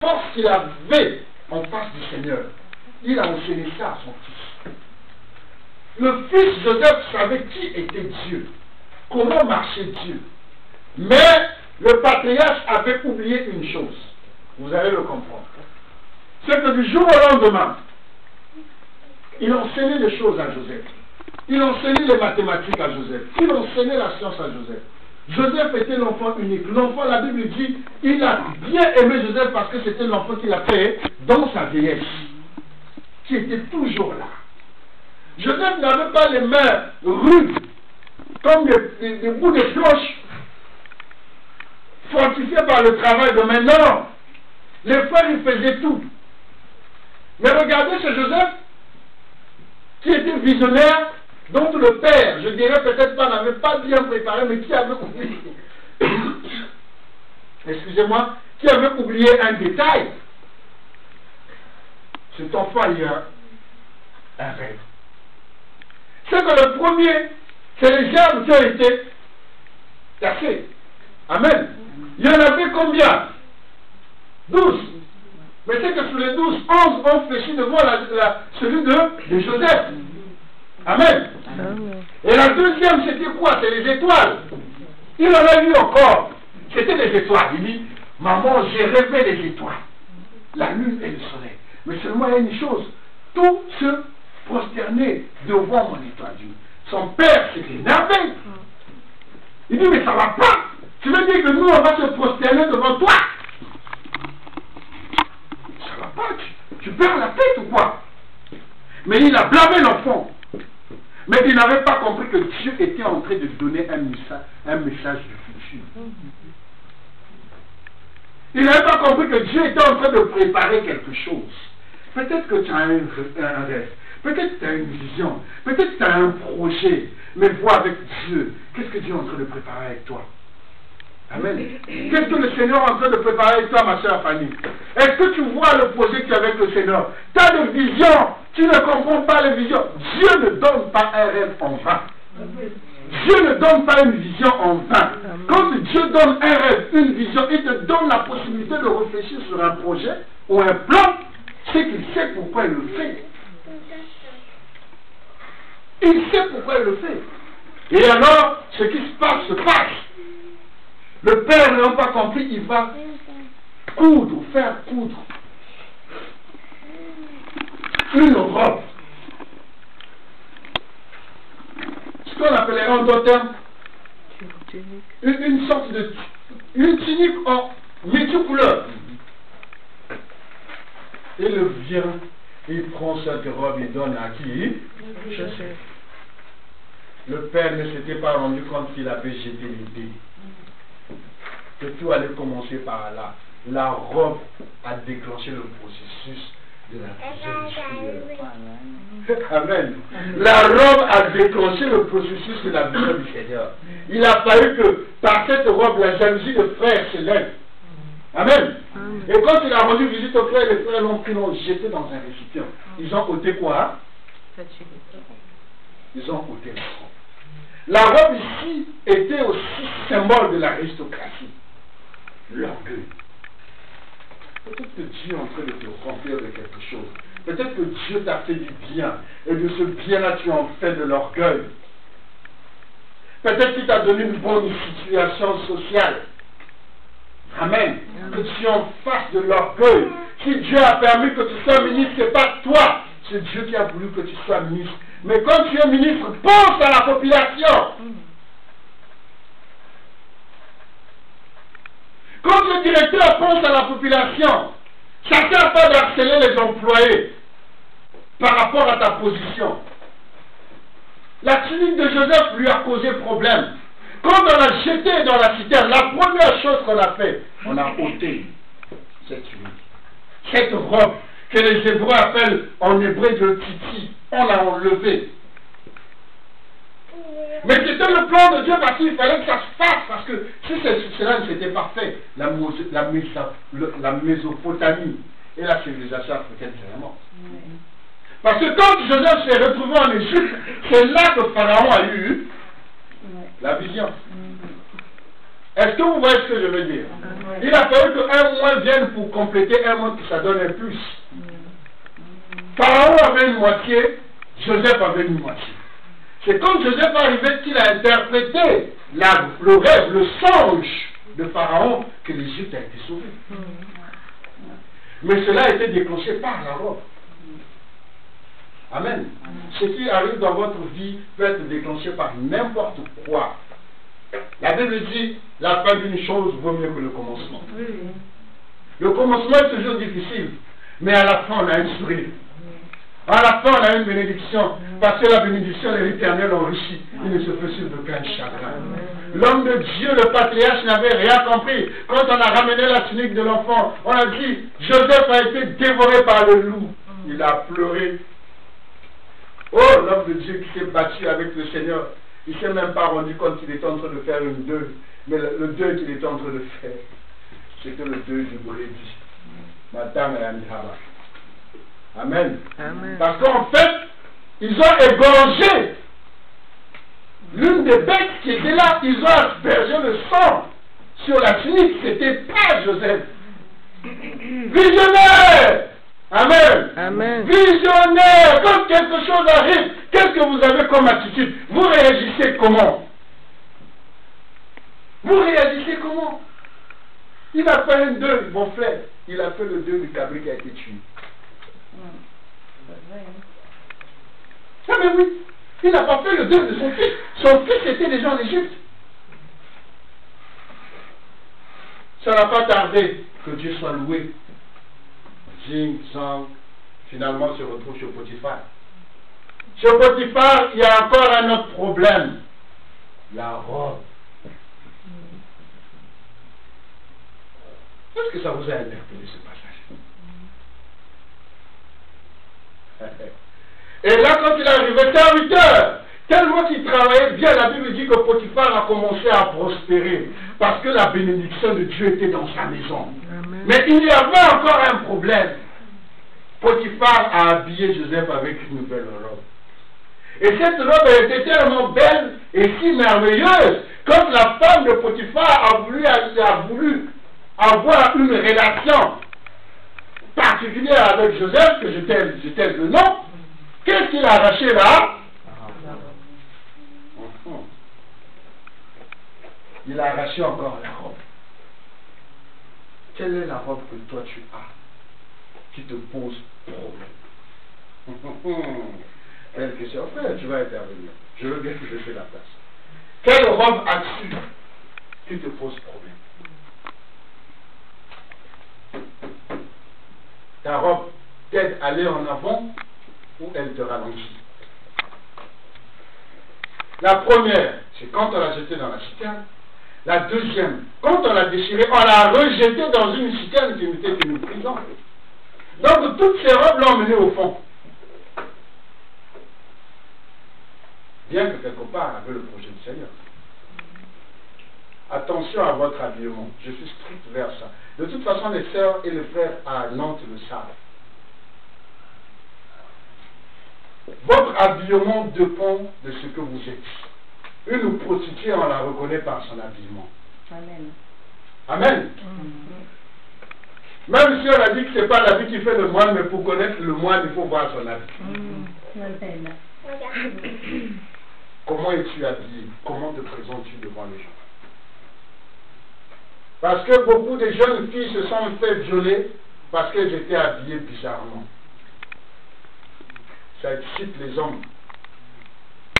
force qu'il avait en face du Seigneur, il a enseigné ça à son fils. Le fils Joseph savait qui était Dieu, comment marchait Dieu. Mais le patriarche avait oublié une chose. Vous allez le comprendre. C'est que du jour au lendemain, il enseignait les choses à Joseph. Il enseignait les mathématiques à Joseph. Il enseignait la science à Joseph. Joseph était l'enfant unique. L'enfant, la Bible dit, il a bien aimé Joseph parce que c'était l'enfant qu'il a fait dans sa vieillesse, qui était toujours là. Joseph n'avait pas les mains rudes, comme des bouts de cloche, fortifiés par le travail de maintenant. Les frères, ils faisaient tout. Mais regardez ce Joseph, qui était visionnaire, dont le père, je dirais peut-être pas, n'avait pas bien préparé, mais qui avait oublié, excusez-moi, qui avait oublié un détail. Cet enfant a eu un rêve. C'est que le premier, c'est les gerbes qui ont été cassées. Amen. Il y en avait combien? 12. Mais c'est que sur les 12, 11 ont fléchi devant celui de Joseph. Amen. Et la deuxième, c'était quoi? C'est les étoiles. Il en a eu encore. C'était les étoiles. Il dit, maman, j'ai rêvé les étoiles. La lune et le soleil. Mais seulement il y a une chose. Tout se prosternait devant mon étoile. Son père s'est énervé. Il dit, mais ça va pas. Tu veux dire que nous, on va se prosterner devant toi? Ça va pas. Tu perds la tête ou quoi? Mais il a blâmé l'enfant. Mais il n'avait pas compris que Dieu était en train de donner un message du futur. Il n'avait pas compris que Dieu était en train de préparer quelque chose. Peut-être que tu as un rêve. Peut-être que tu as une vision. Peut-être que tu as un projet. Mais vois avec Dieu. Qu'est-ce que Dieu est en train de préparer avec toi? Amen. Qu'est-ce que le Seigneur est en train de préparer avec toi, ma soeur Fanny? Est-ce que tu vois le projet que tu as avec le Seigneur? Tu as des visions. Tu ne comprends pas les visions. Dieu ne donne pas un rêve en vain. Dieu ne donne pas une vision en vain. Quand Dieu donne un rêve, une vision, il te donne la possibilité de réfléchir sur un projet ou un plan. C'est qu'il sait pourquoi il le fait. Il sait pourquoi il le fait. Et alors, ce qui se passe se passe. Le père n'ayant pas compris, il va coudre, faire coudre une robe. Ce qu'on appellerait en d'autres termes une sorte de une tunique en multicouleur. Et le vient, il prend cette robe, il donne à qui? Le père ne s'était pas rendu compte qu'il avait jeté l'idée. Que tout allait commencer par là. La robe a déclenché le processus de la vision du Seigneur. Amen. La robe a déclenché le processus de la vision du Seigneur. Il a fallu que par cette robe, la jalousie de frère s'élève. Amen. Et quand il a rendu visite aux frères, les frères l'ont pris, l'ont jeté dans un récipient. Ils ont ôté quoi? Ils ont ôté la robe. La robe ici était aussi symbole de l'aristocratie. L'orgueil. Peut-être que Dieu est en train de te remplir de quelque chose. Peut-être que Dieu t'a fait du bien. Et de ce bien-là, tu en fais de l'orgueil. Peut-être qu'il t'a donné une bonne situation sociale. Amen. Que tu en fasses de l'orgueil. Si Dieu a permis que tu sois ministre, ce n'est pas toi. C'est Dieu qui a voulu que tu sois ministre. Mais quand tu es ministre, pense à la population. Quand le directeur pense à la population, ça ne sert pas d'harceler les employés par rapport à ta position. La tunique de Joseph lui a causé problème. Quand on l'a jeté dans la citerne, la première chose qu'on a fait, on a ôté cette tunique. Cette robe que les Hébreux appellent en hébreu le titi, on l'a enlevé. Mais c'était le plan de Dieu parce qu'il fallait que ça se fasse. Parce que si cela ne s'était pas fait, la Mésopotamie et la civilisation africaine serait morte. Parce que quand Joseph s'est retrouvé en Égypte, c'est là que Pharaon a eu la vision. Est-ce que vous voyez ce que je veux dire? Il a fallu qu'un moins vienne pour compléter un moins, que ça donne un plus. Pharaon avait une moitié, Joseph avait une moitié. C'est quand Joseph arrivait qu'il a interprété le rêve, le songe de Pharaon, que l'Égypte a été sauvée. Mais cela a été déclenché par la robe. Amen. Ce qui arrive dans votre vie peut être déclenché par n'importe quoi. La Bible dit, la fin d'une chose vaut mieux que le commencement. Le commencement est toujours difficile, mais à la fin on a un sourire. À la fin on a une bénédiction, parce que la bénédiction de l'Éternel enrichit. Il ne se fait sur d'aucun chagrin. L'homme de Dieu, le patriarche, n'avait rien compris. Quand on a ramené la tunique de l'enfant, on a dit, Joseph a été dévoré par le loup. Il a pleuré. Oh, l'homme de Dieu qui s'est battu avec le Seigneur, il ne s'est même pas rendu compte qu'il était en train de faire une deuil. Mais le deuil qu'il était en train de faire, c'était le deuil du brebis. Madame et Amihaba. Amen. Amen. Parce qu'en fait, ils ont égorgé l'une des bêtes qui était là. Ils ont aspergé le sang sur la tunique. C'était pas Joseph. Visionnaire! Amen. Amen. Visionnaire! Quand quelque chose arrive, qu'est-ce que vous avez comme attitude? Vous réagissez comment? Vous réagissez comment? Il a fait un deuil, mon frère. Il a fait le deuil du cabri qui a été tué. Ah mais oui, il n'a pas fait le deuil de son fils. Son fils était déjà en Égypte. Ça n'a pas tardé que Dieu soit loué. Jing, Sang, finalement se retrouve chez Potiphar. Chez Potiphar, il y a encore un autre problème. La robe. Est-ce que ça vous a interpellé ce passage? Et là, quand il est arrivé, serviteur, tellement qu'il travaillait bien, la Bible dit que Potiphar a commencé à prospérer. Parce que la bénédiction de Dieu était dans sa maison. Amen. Mais il y avait encore un problème. Potiphar a habillé Joseph avec une nouvelle robe. Et cette robe était tellement belle et si merveilleuse, quand la femme de Potiphar a voulu avoir une relation particulière avec Joseph, que j'étais le nom, qu'est-ce qu'il a arraché là? Il a arraché encore la robe. Quelle est la robe que toi tu as qui te pose problème? Belle question. Frère, tu vas intervenir. Je veux bien que je fasse la place. Quelle robe as-tu qui te pose problème? Ta robe t'aide à aller en avant ou elle te ralentit? La première, c'est quand on l'a jetée dans la citerne. La deuxième, quand on l'a déchirée, on l'a rejetée dans une citerne qui n'était qu'une prison. Donc toutes ces robes l'ont mené au fond. Bien que quelque part, avec le projet du Seigneur. Attention à votre habillement. Je suis strict vers ça. De toute façon, les sœurs et les frères à Nantes le savent. Votre habillement dépend de ce que vous êtes. Une prostituée, on la reconnaît par son habillement. Amen. Amen. Même si on a dit que ce n'est pas l'habit qui fait le moine, mais pour connaître le moine, il faut voir son habit. Comment es-tu habillé? Comment te présentes-tu devant les gens? Parce que beaucoup de jeunes filles se sont fait violer parce qu'elles étaient habillées bizarrement. Ça excite les hommes